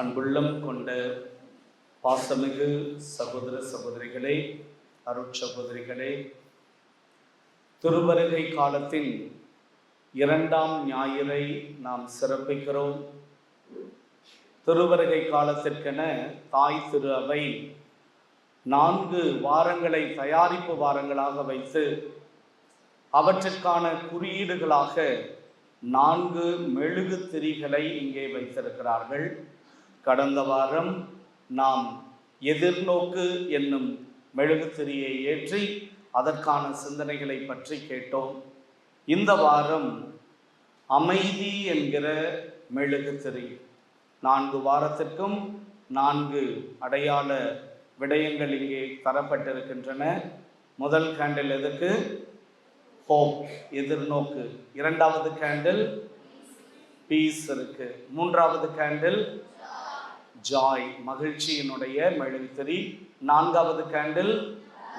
அன்புள்ளம் கொண்ட பாசமிகு சகோதர சகோதரிகளே, அருட்சகோதரிகளே, திருவருகை காலத்தின் 2ஆம் ஞாயிறை நாம் சிறப்பிக்கிறோம். திருவருகை காலத்திற்கென தாய் திரு அவை 4 வாரங்களை தயாரிப்பு வாரங்களாக வைத்து அவற்றிற்கான குறியீடுகளாக 4 மெழுகு திரிகளை இங்கே வைத்திருக்கிறார்கள். கடந்த வாரம் நாம் எதிர்நோக்கு என்னும் மெழுகு திரியை ஏற்றி அதற்கான சிந்தனைகளை பற்றி கேட்டோம். இந்த வாரம் அமைதி என்கிற மெழுகு திரி. 4 வாரத்திற்கும் 4 அடையாள விடயங்கள் இங்கே தரப்பட்டிருக்கின்றன. முதல் கேண்டில் எதுக்கு? ஹோப், எதிர்நோக்கு. 2வது கேண்டில் பீஸ் இருக்கு. 3வது கேண்டில் ஜாய், மகிழ்ச்சியினுடைய மெழுகுதிரி. 4வது கேண்டில்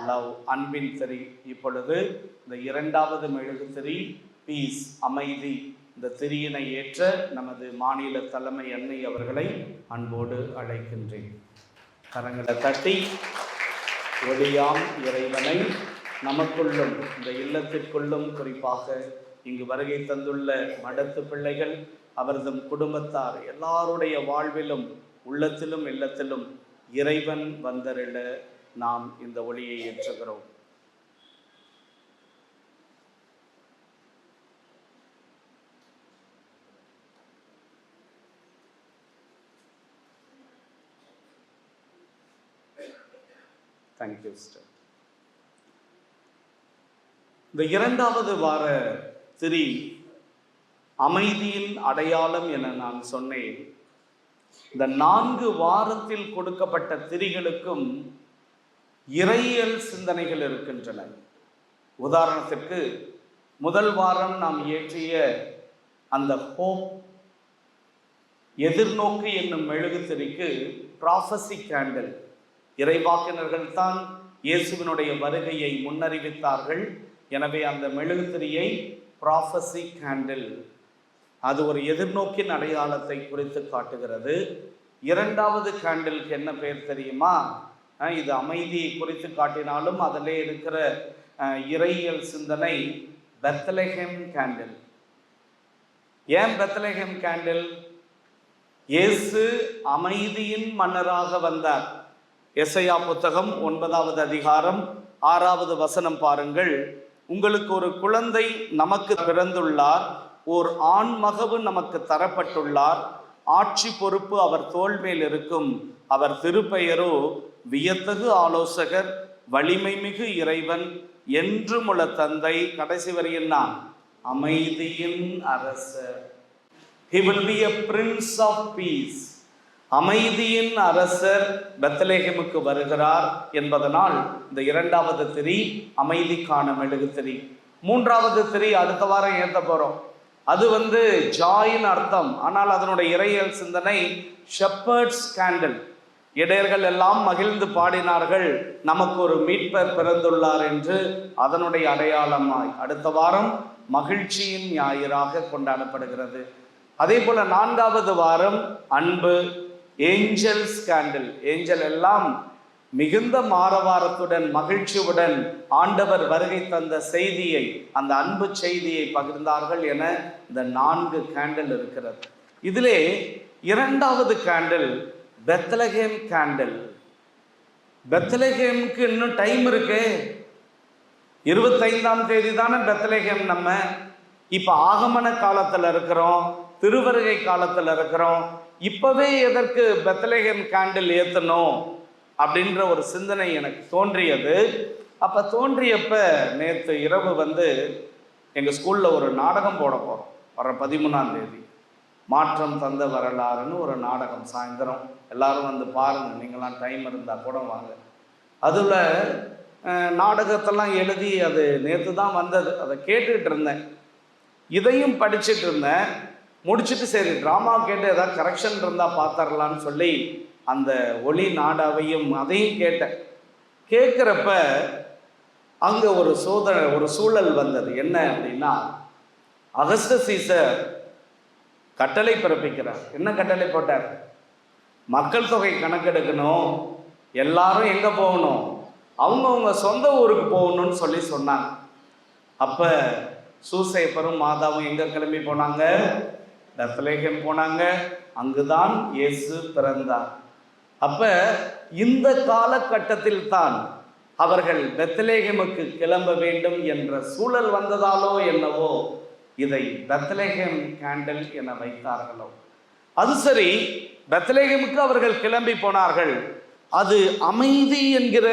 லவ், அன்பின் திரி. இப்பொழுது இந்த 2வது மெழுகுதிரி பீஸ், அமைதி, இந்த திரியினை ஏற்ற நமது மாநில தலைமை அன்னை அவர்களை அன்போடு அழைக்கின்றேன். கரங்களை தட்டி ஒளியாம் இறைவனை நமக்குள்ளும் இந்த இல்லத்திற்குள்ளும், குறிப்பாக இங்கு வருகை தந்துள்ள மடத்து பிள்ளைகள், அவரது குடும்பத்தார் எல்லாருடைய வாழ்விலும், உள்ளத்திலும் இல்லத்திலும் இறைவன் வந்தருள நாம் இந்த ஒளியை ஏற்றுகிறோம். Thank you sister. இந்த 2வது வார திரி அமைதியின் அடையாளம் என நான் சொன்னேன். இந்த 4 வாரத்தில் கொடுக்கப்பட்ட திரிகளுக்கும் இறையியல் சிந்தனைகள் இருக்கின்றன. உதாரணத்திற்கு முதல் வாரம் நாம் இயற்றிய அந்த ஹோப், எதிர்நோக்கு என்னும் மெழுகு திரிக்கு ப்ராஃபசி கேண்டில். இறைவாக்கினர்கள் தான் இயேசுவினுடைய வருகையை முன்னறிவித்தார்கள். எனவே அந்த மெழுகு திரியை ப்ராஃபசி கேண்டில், அது ஒரு எதிர்நோக்கின் அடையாளத்தை குறித்து காட்டுகிறது. 2வது கேண்டிலுக்கு என்ன பெயர் தெரியுமா? இது அமைதியை குறித்து காட்டினாலும் அதிலே இருக்கிற இறையியல் சிந்தனை பெத்லஹேம் கேண்டில். ஏன் பெத்லஹேம் கேண்டில்? இயேசு அமைதியின் மன்னராக வந்தார். எசையா புத்தகம் 9வது அதிகாரம் 6வது வசனம் பாருங்கள். உங்களுக்கு ஒரு குழந்தை நமக்கு பிறந்துள்ளார், ஓர் ஆண் மகவு நமக்கு தரப்பட்டுள்ளார், ஆட்சி பொறுப்பு அவர் தோள் மேல் இருக்கும், அவர் திருப்பெயரோ வியத்தகு ஆலோசகர், வலிமை மிகு இறைவன், என்றும் உள்ள தந்தை. கடைசி வரியில் நான் அமைதியின் அரசர். He will be a prince of peace. அமைதியின் அரசர் பெத்லஹேமுக்கு வருகிறார் என்பதனால் இந்த 2வது திரி அமைதிக்கான மெழுகு திரி. 3வது திரி அடுத்த வாரம் ஏற்ற போறோம். அது ஜாயின் அர்த்தம். ஆனால் அதனுடைய இறையியல் சிந்தனை ஷெப்பர்ட்ஸ் கேண்டில். இடையர்கள் எல்லாம் மகிழ்ந்து பாடினார்கள், நமக்கு ஒரு மீட்பர் பிறந்துள்ளார் என்று. அதனுடைய அடையாளமாய் அடுத்த வாரம் மகிழ்ச்சியின் ஞாயிறாக கொண்டாடப்படுகிறது. அதே போல 4வது வாரம் அன்பு, ஏஞ்சல்ஸ் கேண்டில். ஏஞ்சல் எல்லாம் மிகுந்த மாரவாரத்துடன் மகிழ்ச்சியுடன் ஆண்டவர் வருகை தந்த செய்தியை, அந்த அன்பு செய்தியை பகிர்ந்தார்கள் என இந்த 4 கேண்டில் இருக்கிறது. இதிலே 2வது கேண்டில் பெத்லஹேம் கேண்டில். பெத்லஹேமுக்கு இன்னும் டைம் இருக்கு. 25ஆம் தேதி தானே பெத்லஹேம். நம்ம இப்ப ஆகமன காலத்துல இருக்கிறோம், திருவருகை காலத்துல இருக்கிறோம். இப்பவே எதற்கு பெத்லஹேம் கேண்டில் ஏத்தணும் அப்படின்ற ஒரு சிந்தனை எனக்கு தோன்றியது. அப்ப தோன்றியப்ப நேற்று இரவு எங்க ஸ்கூல்ல ஒரு நாடகம் போட போறோம். வர 13ஆம் தேதி மாற்றம் தந்த வரலாறுன்னு ஒரு நாடகம். சாயந்தரம் எல்லாரும் பாருங்க, நீங்களாம் டைம் இருந்தா கூட வாங்க. அதுல நாடகத்தெல்லாம் எழுதி அது நேற்று தான் வந்தது. அதை கேட்டுக்கிட்டு இருந்தேன், இதையும் படிச்சுட்டு இருந்தேன். முடிச்சுட்டு சரி ட்ராமா கேட்டு ஏதாவது கரெக்ஷன் இருந்தால் பார்த்துடலான்னு சொல்லி அந்த ஒளி நாடாவையும் அதையும் கேட்டேன். கேட்குறப்ப அங்கே ஒரு சூழல் வந்தது. என்ன அப்படின்னா, அகஸ்டஸ் சீசர் கட்டளை பிறப்பிக்கிறார். என்ன கட்டளை போட்டார்? மக்கள் தொகை கணக்கெடுக்கணும், எல்லாரும் எங்கே போகணும், அவங்கவுங்க சொந்த ஊருக்கு போகணும்னு சொல்லி சொன்னாங்க. அப்போ சூசையப்பரும் மாதாவும் எங்கே கிளம்பி போனாங்க? பெத்லகேம் போனாங்க. அங்குதான் இயேசு பிறந்தார். அப்போ இந்த காலகட்டத்தில் தான் அவர்கள் பெத்லகேமுக்கு கிளம்ப வேண்டும் என்ற சூழல் வந்ததாலோ என்னவோ இதை பெத்லகேம் கேண்டில் என வைத்தார்களோ. அது சரி, பெத்லகேமுக்கு அவர்கள் கிளம்பி போனார்கள். அது அமைதி என்கிற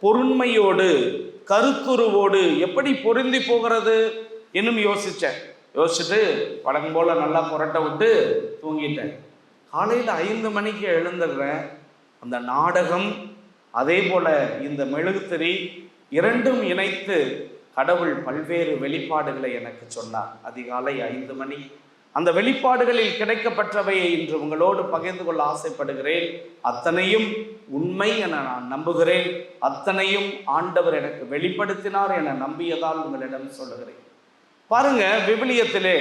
பொருண்மையோடு கருத்துருவோடு எப்படி பொருந்தி போகிறது இன்னும் யோசிச்சுட்டு வழக்கம் போல நல்லா புரட்ட விட்டு தூங்கிட்டேன். காலையில் 5 மணிக்கு எழுந்துடுறேன். அந்த நாடகம் அதே போல இந்த மெழுகுத்திரி இரண்டும் இணைத்து கடவுள் பல்வேறு வெளிப்பாடுகளை எனக்கு சொன்னார். அதிகாலை 5 மணி. அந்த வெளிப்பாடுகளில் கிடைக்கப்பட்டவையை இன்று உங்களோடு பகிர்ந்து கொள்ள ஆசைப்படுகிறேன். அத்தனையும் உண்மை என நான் நம்புகிறேன். அத்தனையும் ஆண்டவர் எனக்கு வெளிப்படுத்தினார் என நம்பியதால் உங்களிடம் சொல்லுகிறேன். பாருங்க, விவிலியத்திலே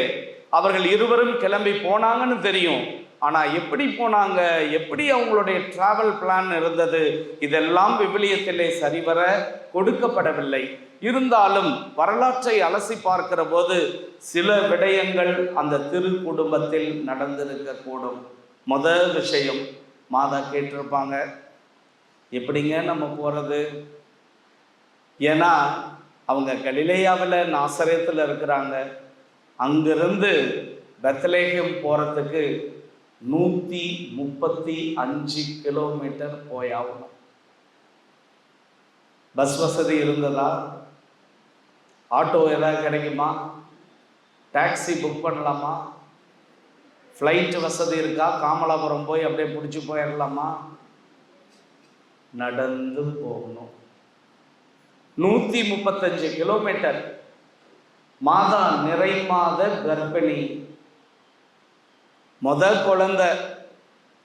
அவர்கள் இருவரும் கிளம்பி போனாங்கன்னு தெரியும். ஆனால் எப்படி போனாங்க, எப்படி அவங்களுடைய டிராவல் பிளான் இருந்தது, இதெல்லாம் விவிலியத்திலே சரிவர கொடுக்கப்படவில்லை. இருந்தாலும் வரலாற்றை அலசி பார்க்கிற போது சில விடயங்கள் அந்த திரு குடும்பத்தில் நடந்திருக்கக்கூடும். முதல் விஷயம், மாதா கேட்டிருப்பாங்க, எப்படிங்க நம்ம போகிறது? ஏன்னா அவங்க கலிலேயாவில் நாசரேத்தில் இருக்கிறாங்க. அங்கிருந்து பெத்லகேம் போகிறதுக்கு 135 கிலோமீட்டர் போயாகணும். பஸ் வசதி இருந்ததா? ஆட்டோ ஏதாவது கிடைக்குமா? டாக்ஸி புக் பண்ணலாமா? ஃப்ளைட் வசதி இருக்கா? காமலாபுரம் போய் அப்படியே பிடிச்சி போயிடலாமா? நடந்து போகணும். 135 கிலோமீட்டர். மாதா நிறை மாத கர்ப்பிணி, முதல் குழந்தை.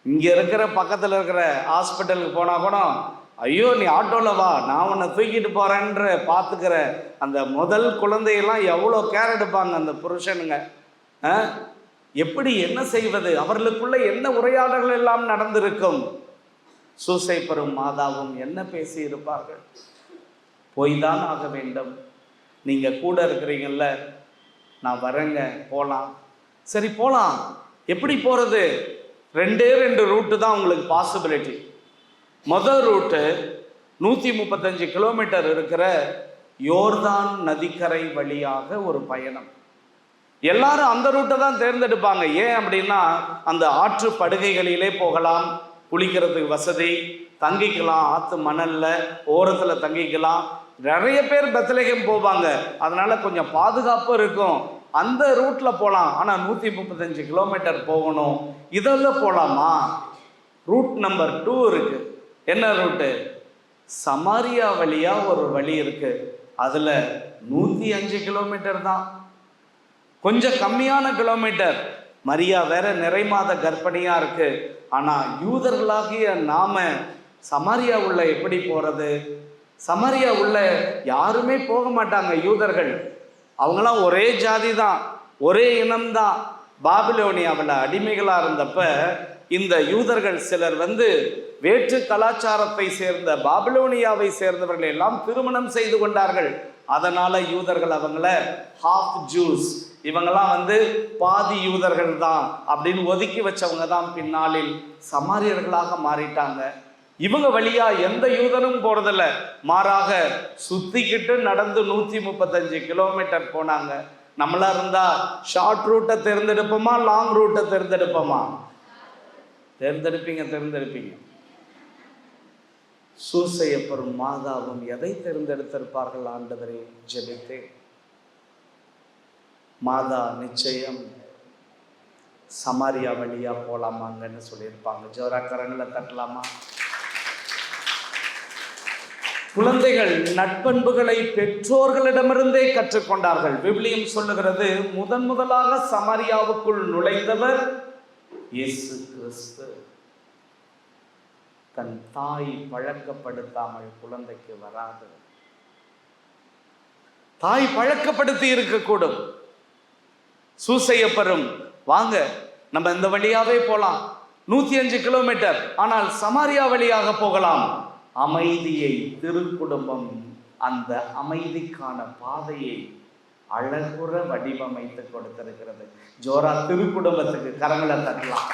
இங்கே இருக்கிற பக்கத்தில் இருக்கிற ஹாஸ்பிட்டலுக்கு போனால் கூட, ஐயோ நீ ஆட்டோவில் வா, நான் உன்னை தூக்கிட்டு போகிறேன்ற பார்த்துக்கிற அந்த முதல் குழந்தையெல்லாம் எவ்வளோ கேர் எடுப்பாங்க அந்த புருஷனுங்க. எப்படி என்ன செய்வது? அவர்களுக்குள்ள என்ன உரையாடல்கள் எல்லாம் நடந்திருக்கும்? சூசையப்பரும் மாதாவும் என்ன பேசி இருப்பார்கள்? போய்தான் ஆக வேண்டும். நீங்கள் கூட இருக்கிறீங்கல்ல, நான் வரேங்க, போகலாம். சரி போகலாம். எப்படி போகிறது? 2 ரூட்டு தான் உங்களுக்கு பாசிபிலிட்டி. முதல் ரூட்டு 135 கிலோமீட்டர் இருக்கிற யோர்தான் நதிக்கரை வழியாக ஒரு பயணம். எல்லாரும் அந்த ரூட்டை தான் தேர்ந்தெடுப்பாங்க. ஏன் அப்படின்னா, அந்த ஆற்று படுகைகளிலே போகலாம், குளிக்கிறதுக்கு வசதி, தங்கிக்கலாம், ஆற்று மணலில் ஓரத்தில் தங்கிக்கலாம். நிறைய பேர் பெத்லகேம் போவாங்க, அதனால கொஞ்சம் பாதுகாப்பு இருக்கும். அந்த ரூட்டில் போகலாம். ஆனால் 135 கிலோமீட்டர் போகணும். இதில் போகலாமா? ரூட் நம்பர் 2 இருக்கு. என்ன ரூட்டு? சமாரியா வழியா ஒரு வழி இருக்கு. அதில் 105 கிலோமீட்டர் தான், கொஞ்சம் கம்மியான கிலோமீட்டர். மரியா வேற நிறை மாத கர்ப்பிணியா இருக்கு. ஆனால் யூதர்களாகிய நாம சமாரியா உள்ள எப்படி போறது? சமாரியா உள்ள யாருமே போக மாட்டாங்க. யூதர்கள் அவங்களாம் ஒரே ஜாதி தான், ஒரே இனம்தான். பாபிலோனியாவில் அடிமைகளாக இருந்தப்ப இந்த யூதர்கள் சிலர் வேற்று கலாச்சாரத்தை சேர்ந்த பாபிலோனியாவை சேர்ந்தவர்கள் எல்லாம் திருமணம் செய்து கொண்டார்கள். அதனால யூதர்கள் அவங்கள ஹாஃப் ஜூஸ், இவங்கெல்லாம் பாதி யூதர்கள் தான் அப்படின்னு ஒதுக்கி வச்சவங்க தான் பின்னாளில் சமாரியர்களாக மாறிட்டாங்க. இவங்க வழியா எந்த யூதனும் போறதில்ல, மாறாக சுத்திக்கிட்டு நடந்து 135 கிலோமீட்டர் போனாங்க. நம்மளா இருந்தா ஷார்ட் ரூட்டை தேர்ந்தெடுப்போமா, லாங் ரூட்டை தேர்ந்தெடுப்போமா? தேர்ந்தெடுப்பீங்க. சூசையப்பரும் மாதாவும் எதை தேர்ந்தெடுத்திருப்பார்கள்? ஆண்டவரே, ஜெபித்தேன். மாதா நிச்சயம் சமாரியா வழியா போலாமாங்கன்னு சொல்லியிருப்பாங்க. ஜோரா கரங்களை தட்டலாமா? குழந்தைகள் நட்பண்புகளை பெற்றோர்களிடமிருந்தே கற்றுக்கொண்டார்கள். விவிலியம் சொல்லுகிறது, முதலாக சமாரியாவுக்குள் நுழைந்தவர் இயேசு கிறிஸ்து. தன் தாய் பழக்கப்படுத்தாமல் குழந்தைக்கு வராது. தாய் பழக்கப்படுத்தி இருக்கக்கூடும். சூசையப்பரும், வாங்க நம்ம இந்த வழியாவே போலாம், 105 கிலோமீட்டர். ஆனால் சமாரியா வழியாக போகலாம். அமைதியை திருக்குடும்பம் அந்த அமைதிக்கான பாதையை அழகுற வடிவமைத்து கொடுத்திருக்கிறது. ஜோரா திருக்குடும்பத்துக்கு கரங்களை தட்டலாம்.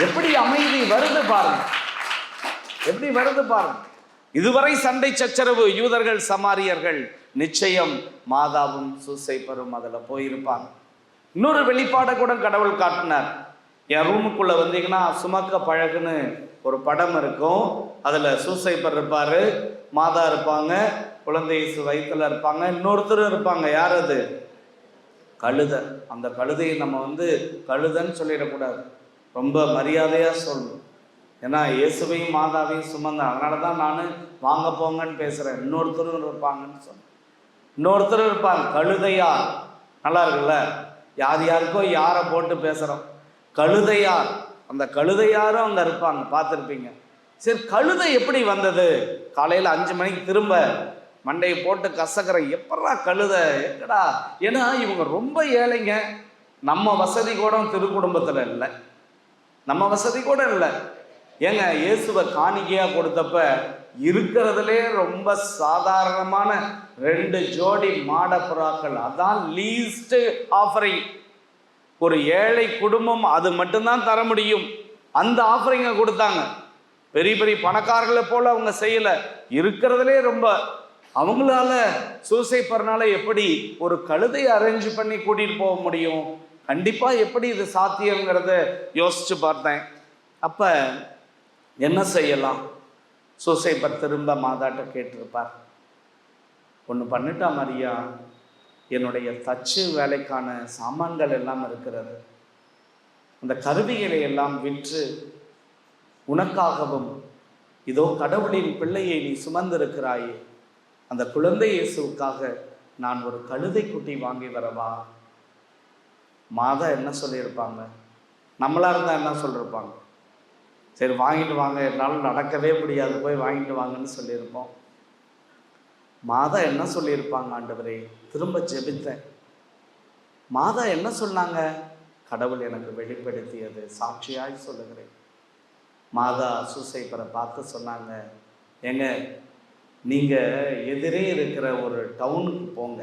எப்படி அமைதி வருது பாருங்க, எப்படி வருது பாருங்க. இதுவரை சண்டை சச்சரவு யூதர்கள் சமாரியர்கள், நிச்சயம் மாதாவும் சூசைப்பரும் அதில் போயிருப்பாங்க. இன்னொரு வெளிப்பாடை கூட கடவுள் காட்டினார். என் ரூமுக்குள்ள வந்தீங்கன்னா சுமக்க பழகுன்னு ஒரு படம் இருக்கும். அதில் சூசைப்பர் இருப்பாரு, மாதா இருப்பாங்க, குழந்தை வயிற்றுல இருப்பாங்க, இன்னொருத்தர் இருப்பாங்க. யார் அது? கழுதை. அந்த கழுதையை நம்ம கழுதைன்னு சொல்லிடக்கூடாது, ரொம்ப மரியாதையாக சொல்லணும். ஏன்னா இயேசுவையும் மாதாவையும் சுமந்தேன், அதனால தான் நான் வாங்க போங்கன்னு பேசுகிறேன். இன்னொருத்தரும் இருப்பாங்கன்னு சொன்னேன். இன்னொருத்தரும் இருப்பாங்க கழுதையார். நல்லா இருக்குல்ல? யார் யாருக்கோ யாரை போட்டு பேசுகிறோம். கழுதையார், அந்த கழுதையாரும் அங்கே இருப்பாங்க, பார்த்துருப்பீங்க. சரி, கழுதை எப்படி வந்தது? காலையில் 5 மணிக்கு திரும்ப மண்டையை போட்டு கசக்கிற, எப்படா கழுதை எங்கடா? ஏன்னா இவங்க ரொம்ப ஏழைங்க. நம்ம வசதி கூட திருக்குடும்பத்தில் இல்லை, நம்ம வசதி கூட இல்லை. ஏங்க இயேசுவை காணிக்கையாக கொடுத்தப்ப இருக்கிறதுலே ரொம்ப சாதாரணமான 2 ஜோடி மாடப்புறாக்கள், அதான் லீஸ்ட் ஆஃபரிங். ஒரு ஏழை குடும்பம் அது மட்டும்தான் தர முடியும். அந்த ஆஃபரிங்கை கொடுத்தாங்க. பெரிய பெரிய பணக்காரர்களை போல அவங்க செய்யலை. இருக்கிறதுலே ரொம்ப, அவங்களால சூசைப்பர்னால எப்படி ஒரு கழுதையை அரேஞ்ச் பண்ணி கூட்டிகிட்டு போக முடியும்? கண்டிப்பாக எப்படி இது சாத்தியங்கிறத யோசிச்சு பார்த்தேன். அப்போ என்ன செய்யலாம்? சூசைப்பர் திரும்ப மாதாட்ட கேட்டிருப்பார், ஒன்று பண்ணிட்டா மரியா, என்னுடைய தச்சு வேலைக்கான சாமான்கள் எல்லாம் இருக்கிறது, அந்த கருவிகளை எல்லாம் விற்று உனக்காகவும் இதோ கடவுளின் பிள்ளையை நீ சுமந்திருக்கிறாயே, அந்த குழந்தை இயேசுவுக்காக நான் ஒரு கழுதை குட்டி வாங்கி வரவா? மாதா என்ன சொல்லியிருப்பாங்க? நம்மளா இருந்தால் என்ன சொல்லியிருப்பாங்க? சரி வாங்கிட்டு வாங்க, என்னால் நடக்கவே முடியாது, போய் வாங்கிட்டு வாங்கன்னு சொல்லியிருப்போம். மாதா என்ன சொல்லியிருப்பாங்க? ஆண்டவரே, திரும்ப ஜெபித்தேன். மாதா என்ன சொன்னாங்க? கடவுள் எனக்கு வெளிப்படுத்தியது, சாட்சியாய் சொல்லுகிறேன். மாதா சூசைப்பரை பார்த்து சொன்னாங்க, ஏங்க நீங்கள் எதிரே இருக்கிற ஒரு டவுனுக்கு போங்க,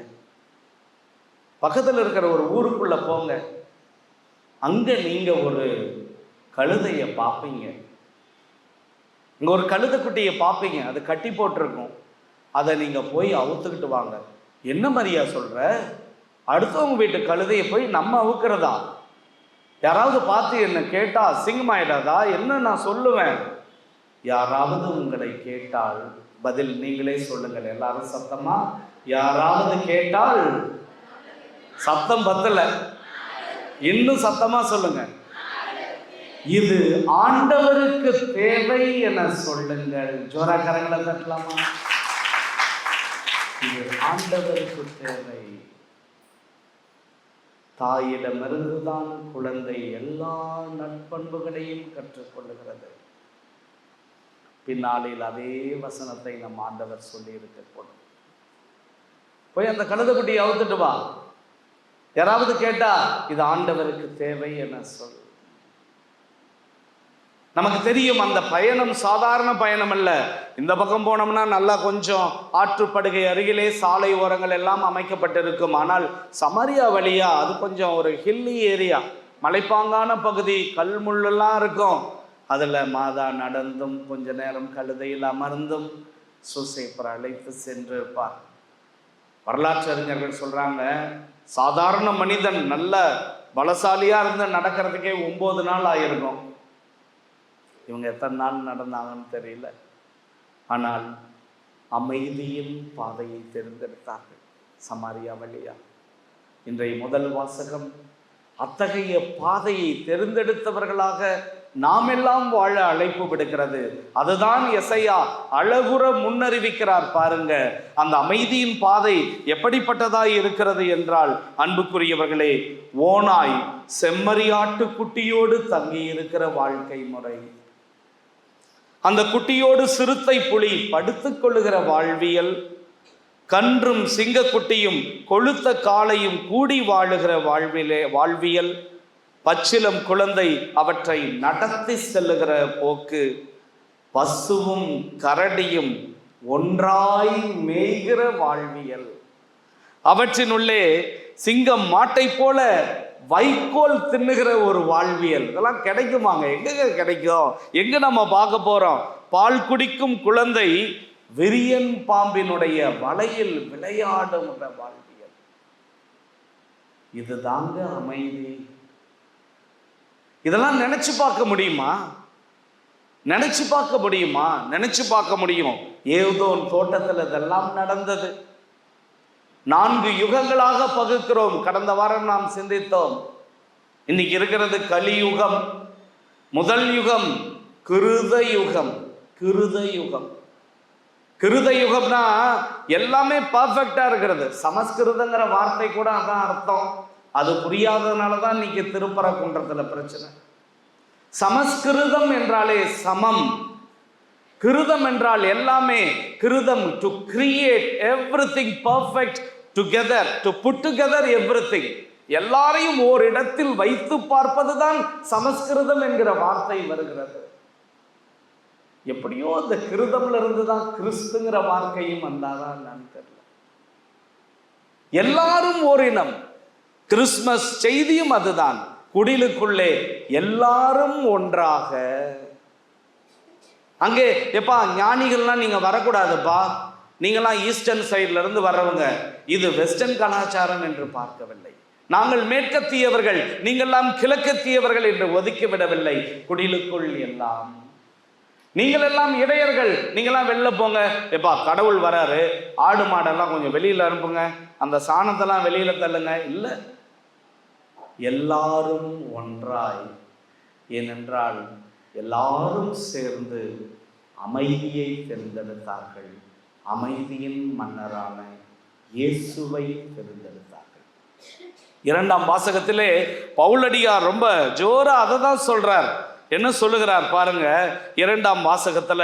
பக்கத்தில் இருக்கிற ஒரு ஊருக்குள்ளே போங்க, அங்கே நீங்கள் ஒரு கழுதையை பார்ப்பீங்க. இங்கே ஒரு கழுதை குட்டியை பார்ப்பீங்க, அது கட்டி போட்டிருக்கும். அதை நீங்கள் போய் அவுத்துக்கிட்டு வாங்க. என்ன மாதிரியா சொல்கிற? அடுத்தவங்க வீட்டு கழுதையை போய் நம்ம அவுக்கிறதா? யாராவது பார்த்து என்ன கேட்டா அசிங்கமாயிடாதா? என்ன நான் சொல்லுவேன்? யாராவது உங்களை கேட்டால் பதில் நீங்களே சொல்லுங்கள். எல்லாரும் சத்தமா, யாராவது கேட்டால். சத்தம் பத்தல, இன்னும் சத்தமா சொல்லுங்க. இது ஆண்டவருக்கு தேவை என சொல்லுங்கள். ஜோராக்கரங்களை தட்டலாமா? இது ஆண்டவருக்கு தேவை. தாயிடமிருந்துதான் குழந்தை எல்லா நற்பண்புகளையும் கற்றுக்கொள்ளுகிறது. பின்னாளில் அதே வசனத்தை நம் ஆண்டவர் சொல்லி இருக்கக்கூடும். போய் அந்த கழுதை குட்டியை அவுத்துட்டு வா. யாராவது கேட்டா இது ஆண்டவருக்கு தேவை என சொல். நமக்கு தெரியும் அந்த பயணம் சாதாரண பயணம் அல்ல. இந்த பக்கம் போனோம்னா நல்லா கொஞ்சம் ஆற்றுப்படுகை அருகிலே சாலை ஓரங்கள் எல்லாம் அமைக்கப்பட்டிருக்கும். ஆனால் சமாரியா வழியா அது கொஞ்சம் ஒரு ஹில்லி ஏரியா, மலைப்பாங்கான பகுதி, கல்முள்ளெல்லாம் இருக்கும். அதில் மாதா நடந்தும் கொஞ்ச நேரம் கழுதையில் அமர்ந்தும் சூசைப்பரை அழைத்து சென்று இருப்பார். வரலாற்று அறிஞர்கள் சொல்கிறாங்க, சாதாரண மனிதன் நல்ல பலசாலியாக இருந்து நடக்கிறதுக்கே 9 நாள் ஆகிருக்கும். இவங்க எத்தனை நாள் நடந்தாங்கன்னு தெரியல. ஆனால் அமைதியின் பாதையை தேர்ந்தெடுத்தார்கள் சமாரியா வழியா. இன்றைய முதல் வாசகம் அத்தகைய பாதையை தேர்ந்தெடுத்தவர்களாக நாம் எல்லாம் வாழ அழைப்பு விடுக்கிறது. அதுதான் எசையா அழகுற முன்னறிவிக்கிறார். பாருங்க, அந்த அமைதியின் பாதை எப்படிப்பட்டதாய் இருக்கிறது என்றால், அன்புக்குரியவர்களே, ஓனாய் செம்மறியாட்டு குட்டியோடு தங்கி இருக்கிற வாழ்க்கை முறை, அந்த குட்டியோடு சிறுத்தை புலி படுத்துக் கொள்ளுகிற வாழ்வியல், கன்றும் சிங்கக்குட்டியும் கொழுத்த காளையும் கூடி வாழுகிற வாழ்வியல், பச்சிலம் குழந்தை அவற்றை நடத்தி செல்லுகிற போக்கு, பசுவும் கரடியும் ஒன்றாய் மேய்கிற வாழ்வியல், அவற்றினுள்ளே சிங்கம் மாட்டை போல வைக்கோல் தின்னுகிற ஒரு வாழ்வியல், இதெல்லாம் கிடைக்குமாங்க? எங்க கிடைக்கும்? எங்க நம்ம பார்க்க போறோம்? பால் குடிக்கும் குழந்தை விரியன் பாம்பினுடைய வலையில் விளையாடுகிற வாழ்வியல், இதுதாங்க அமைதி. இதெல்லாம் நினைச்சு பார்க்க முடியுமா? நினைச்சு பார்க்க முடியுமா? நினைச்சு பார்க்க முடியும். ஏதோன் தோட்டத்தில் இதெல்லாம் நடந்தது. 4 யுகங்களாக பகுக்கிறோம். கடந்த வாரம் நாம் சிந்தித்தோம். இன்னைக்கு இருக்கிறது கலியுகம். முதல் யுகம் கிருத யுகம். கிருத யுகம், கிருத யுகம்னா எல்லாமே பர்ஃபெக்டா இருக்கிறது. சமஸ்கிருதங்கிற வார்த்தை கூட அதான் அர்த்தம். அது புரியாததுனாலதான் இன்னைக்கு திருப்பரங்குன்றத்துல பிரச்சனை. சமஸ்கிருதம் என்றாலே சமம், கிருதம் என்றால் எல்லாமே. கிருதம் to create everything perfect together, to put together everything, எல்லாரையும் ஓரிடத்தில் வைத்து பார்ப்பதுதான் சமஸ்கிருதம் என்கிற வார்த்தை வருகிறது. எப்படியோ அந்த கிருதம்ல இருந்துதான் கிறிஸ்துங்கிற வார்த்தையும் வந்தாதான் நான் தெரியல. எல்லாரும் ஓரினம். கிறிஸ்துமஸ் செய்தியும் அதுதான். குடிலுக்குள்ளே எல்லாரும் ஒன்றாக. அங்கே எப்பா ஞானிகள்லாம் நீங்க வரக்கூடாதுப்பா, நீங்களாம் ஈஸ்டர்ன் சைட்ல இருந்து வர்றவங்க, இது வெஸ்டர்ன் கலாச்சாரம் என்று பார்க்கவில்லை. நாங்கள் மேற்கத்தியவர்கள், நீங்கள்லாம் கிழக்கத்தியவர்கள் என்று ஒதுக்கி விடவில்லை. குடிலுக்குள் எல்லாம் நீங்கள் எல்லாம் இடையர்கள், நீங்களாம் வெளில போங்க. எப்பா கடவுள் வராரு, ஆடு மாடெல்லாம் கொஞ்சம் வெளியில அனுப்புங்க, அந்த சாணத்தெல்லாம் வெளியில தள்ளுங்க. இல்லை, எல்லாரும் ஒன்றாய். ஏனென்றால் எல்லாரும் சேர்ந்து அமைதியை தேர்ந்தெடுத்தார்கள். அமைதியின் மன்னரான இயேசுவை தேர்ந்தெடுத்தார்கள். 2ஆம் வாசகத்திலே பவுலடியார் ரொம்ப ஜோரா அதை தான் சொல்றார். என்ன சொல்லுகிறார் பாருங்க. 2ஆம் வாசகத்துல,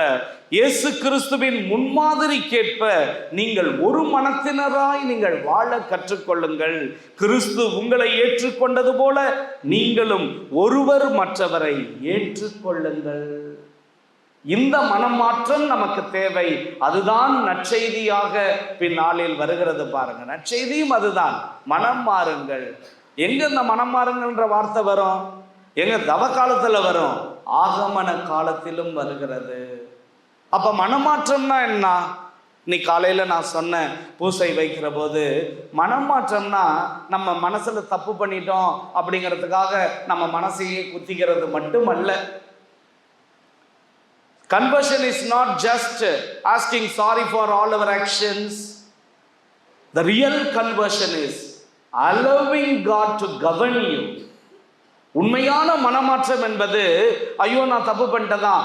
இயேசு கிறிஸ்துவின் முன்மாதிரிக்கேற்ப நீங்கள் ஒரு மனத்தினராய் நீங்கள் வாழ கற்றுக்கொள்ளுங்கள். கிறிஸ்து உங்களை ஏற்றுக்கொண்டது போல நீங்களும் ஒருவர் மற்றவரை ஏற்றுக்கொள்ளுங்கள். இந்த மனமாற்றம் நமக்கு தேவை. அதுதான் நற்செய்தியாக பின்னாளில் வருகிறது பாருங்க. நற்செய்தியும் அதுதான், மனம் மாறுங்கள். எங்க இந்த மனம் மாறுங்கள்ன்ற வார்த்தை வரும்? எங்க தவ காலத்துல வரும், ஆகமன காலத்திலும் வருகிறது. அப்ப மனமாற்றம்னா என்ன? இன்னைக்கு காலையில நான் சொன்னேன், பூசை வைக்கிற போது மனமாற்றம்னா நம்ம மனசுல தப்பு பண்ணிட்டோம் அப்படிங்கிறதுக்காக நம்ம மனசையே குத்திக்கிறது மட்டுமல்ல. Conversion is not just asking sorry for all our actions. The real conversion is allowing God to govern you. உண்மையான மனமாற்றம் என்பது, ஐயோ நான் தப்பு பண்ணிட்டதான்,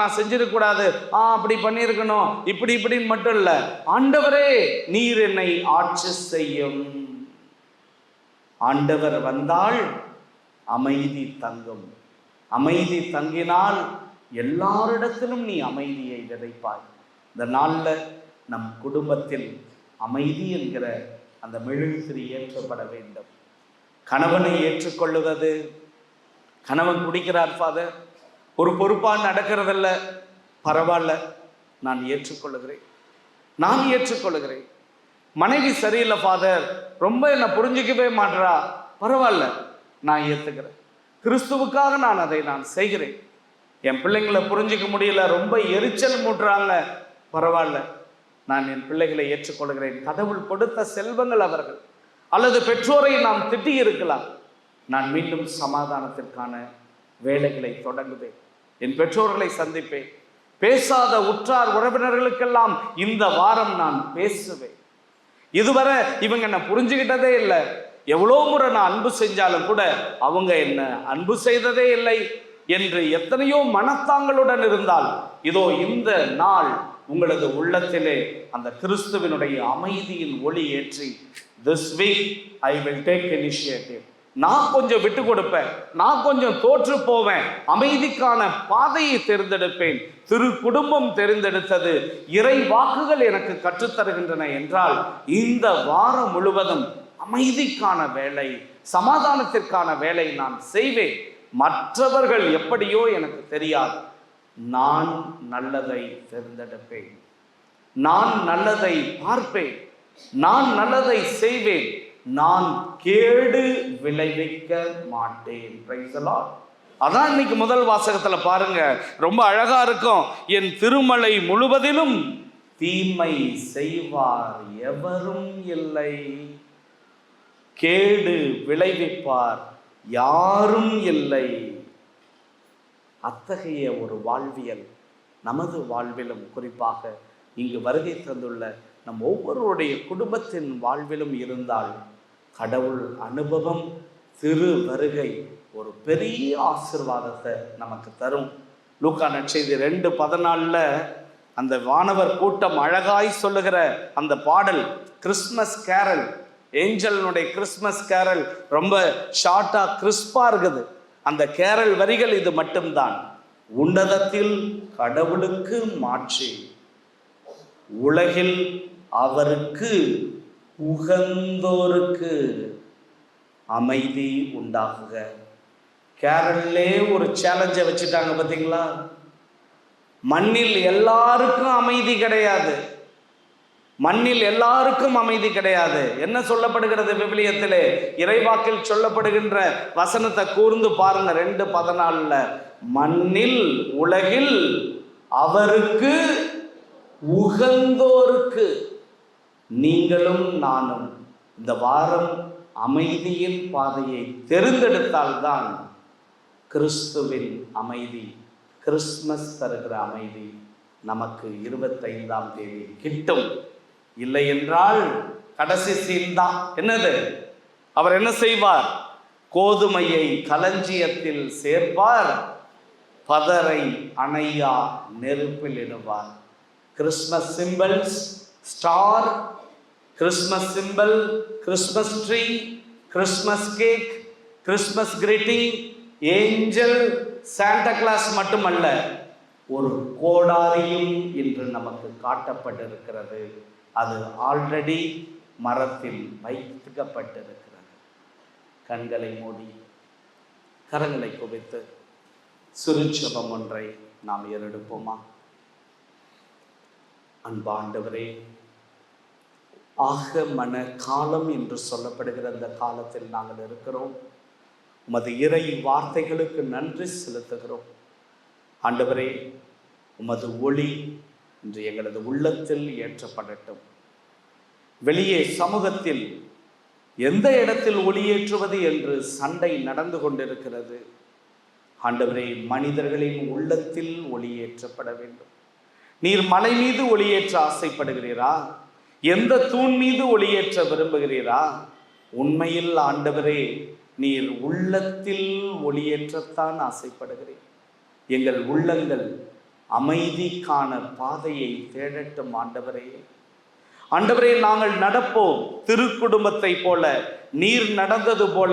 நான் செஞ்சிருக்கூடாது, அப்படி பண்ணியிருக்கணும், இப்படின்னு மட்டும் இல்லை. ஆண்டவரே நீர் என்னை ஆட்சி செய்யும். ஆண்டவர் வந்தால் அமைதி தங்கும். அமைதி தங்கினால் எல்லாரிடத்திலும் நீ அமைதியை விதைப்பாய். இந்த நாளில் நம் குடும்பத்தில் அமைதி என்கிற அந்த மெழுகுதிரி ஏற்றப்பட வேண்டும். கணவனை ஏற்றுக்கொள்ளுவது, கணவன் குடிக்கிறார் ஃபாதர், ஒரு பொறுப்பாக நடக்கிறதில்ல, பரவாயில்ல, நான் ஏற்றுக்கொள்ளுகிறேன், நான் ஏற்றுக்கொள்ளுகிறேன். மனைவி சரியில்லை ஃபாதர், ரொம்ப என்னை புரிஞ்சிக்கவே மாட்டா, பரவாயில்ல, நான் ஏற்றுக்கிறேன். கிறிஸ்துவுக்காக நான் அதை செய்கிறேன். என் பிள்ளைங்களை புரிஞ்சிக்க முடியல, ரொம்ப எரிச்சல் மூட்டுறாங்க, பரவாயில்ல, நான் என் பிள்ளைகளை ஏற்றுக்கொள்கிறேன். கடவுள் கொடுத்த செல்வங்கள் அவர்கள், அல்லது பெற்றோரை நாம் திட்டி இருக்கலாம். நான் மீண்டும் சமாதானத்திற்கான வேலைகளை தொடங்குவேன். என் பெற்றோர்களை சந்திப்பேன். பேசாத உற்றார் உறவினர்களுக்கெல்லாம் இந்த வாரம் நான் பேசுவேன். இதுவரை இவங்க என்ன புரிஞ்சுக்கிட்டதே இல்லை, எவ்வளோ முறை நான் அன்பு செஞ்சாலும் கூட அவங்க என்ன அன்பு செய்ததே இல்லை என்று எத்தனையோ மனத்தாங்களுடன் இருந்தால், இதோ இந்த நாள் உங்களது உள்ளத்திலே அந்த கிறிஸ்துவினுடைய அமைதியின் ஒளி ஏற்றி, this week I will take initiative. நான் கொஞ்சம் விட்டு கொடுப்பேன், நான் கொஞ்சம் தோற்று போவேன், அமைதிக்கான பாதையை தேர்ந்தெடுப்பேன். திரு குடும்பம் தேர்ந்தெடுத்தது, இறை வாக்குகள் எனக்கு கற்றுத்தருகின்றன என்றால், இந்த வாரம் முழுவதும் அமைதிக்கான வேலை, சமாதானத்திற்கான வேலை நான் செய்வேன். மற்றவர்கள் எப்படியோ எனக்கு தெரியாது. நான் நல்லதை தேர்ந்தெடுப்பேன், நான் நல்லதை பார்ப்பேன், நான் நல்லதை செய்வேன், நான் கேடு விளைவிக்க மாட்டேன். Praise the Lord. அதான் இன்னைக்கு முதல் வாசகத்துல பாருங்க, ரொம்ப அழகா இருக்கும். என் திருமலை முழுவதிலும் தீமை செய்வார் எவரும் இல்லை, கேடு விளைவிப்பார் யாரும் இல்லை. அத்தகைய ஒரு வாழ்வியல் நமது வாழ்விலும், குறிப்பாக இங்கு வருகை தந்துள்ள நம் ஒவ்வொருடைய குடும்பத்தின் வாழ்விலும் இருந்தால் கடவுள் அனுபவம், திரு வருகை ஒரு பெரிய ஆசீர்வாதத்தை நமக்கு தரும். லூக்கா நற்செய்தி 2:14 அந்த வானவர் கூட்டம் அழகாய் சொல்லுகிற அந்த பாடல், கிறிஸ்மஸ் கேரல், ஏஞ்சலினுடைய கிறிஸ்மஸ் கேரல் ரொம்ப ஷார்ட்டா கிறிஸ்பா இருக்குது. அந்த கேரல் வரிகள் இது மட்டும்தான். உன்னதத்தில் கடவுளுக்கு மாட்சி, உலகில் அவருக்கு உகந்தோருக்கு அமைதி உண்டாகுக. கேரளே ஒரு சேலஞ்சை வச்சுட்டாங்க பார்த்தீங்களா? மண்ணில் எல்லாருக்கும் அமைதி கிடையாது, மண்ணில் எல்லாருக்கும் அமைதி கிடையாது. என்ன சொல்லப்படுகிறது விவிலியத்திலே? இறைவாக்கில் சொல்லப்படுகின்ற வசனத்தை கூர்ந்து பாருங்க. 2:14 மண்ணில் உலகில் அவருக்கு உகந்தோருக்கு. நீங்களும் நானும் இந்த வாரம் அமைதியின் பாதையை தெரிந்தெடுத்தால்தான் கிறிஸ்துவின் அமைதி, கிறிஸ்மஸ் தருகிற அமைதி நமக்கு 25ஆம் தேதி கிட்டும். இல்லை என்றால் கடைசி சீன் தான். என்னது? அவர் என்ன செய்வார்? கோதுமையை களஞ்சியத்தில் சேர்ப்பார், பதரை அணையா நெருப்பில் இடுவார். Christmas symbols, star, Christmas symbol, Christmas tree, Christmas cake, Christmas greeting, angel, Santa Claus மட்டுமல்ல, ஒரு கோடாரியும் இன்று நமக்கு காட்டப்பட்டிருக்கிறது. அது ஆல்ரெடி மரத்தில் வைக்கப்பட்டிருக்கிறது. கண்களை மூடி கரங்களை குவித்து சுருச்சபம் ஒன்றை நாம் ஏறெடுப்போமா? அன்பாண்டவரே, ஆகமன காலம் என்று சொல்லப்படுகிற அந்த காலத்தில் நாங்கள் இருக்கிறோம். உமது இறை வார்த்தைகளுக்கு நன்றி செலுத்துகிறோம். ஆண்டவரே, உமது ஒளி இன்று எங்களது உள்ளத்தில் ஏற்றப்படட்டும். வெளியே சமூகத்தில் எந்த இடத்தில் ஒளியேற்றுவது என்று சண்டை நடந்து கொண்டிருக்கிறது. ஆண்டவரே, மனிதர்களின் உள்ளத்தில் ஒளியேற்றப்பட வேண்டும். நீர் மலை மீது ஒளியேற்ற ஆசைப்படுகிறீரா? எந்த தூண் மீது ஒளியேற்ற விரும்புகிறீரா? உண்மையில் ஆண்டவரே, நீர் உள்ளத்தில் ஒளியேற்றத்தான் ஆசைப்படுகிறீர். எங்கள் உள்ளங்கள் அமைதிக்கான பாதையை தேடட்டும். ஆண்டவரே, ஆண்டவரே, நாங்கள் நடப்போம் திருக்குடும்பத்தை போல, நீர் நடந்தது போல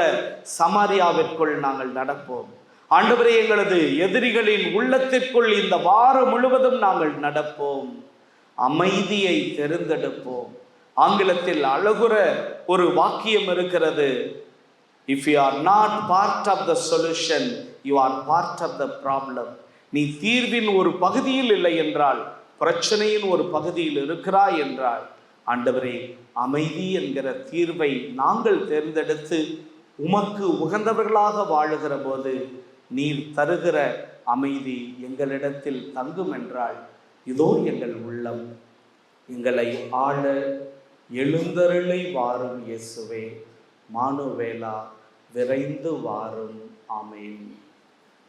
சமாரியாவிற்குள் நாங்கள் நடப்போம். ஆண்டவரே, எங்களது எதிரிகளின் உள்ளத்திற்குள் இந்த வாரம் முழுவதும் நாங்கள் நடப்போம். அமைதியை தெரிந்தெடுப்போம். ஆங்கிலத்தில் அழகுற ஒரு வாக்கியம் இருக்கிறது, if you are not part of the solution, you are part of the problem. நீ தீர்வின் ஒரு பகுதியில் இல்லை என்றால், பிரச்சனையின் ஒரு பகுதியில் இருக்கிறாய் என்றால், ஆண்டவரே, அமைதி என்கிற தீர்வை நாங்கள் தேர்ந்தெடுத்து உமக்கு உகந்தவர்களாக வாழுகிற போது நீர் தருகிற அமைதி எங்களிடத்தில் தங்கும் என்றால், இதோ எங்கள் உள்ளம், எங்களை ஆள எழுந்தருளை வாரும் இயேசுவே, மானுவேலா, விரைந்து வாரும். ஆமென்.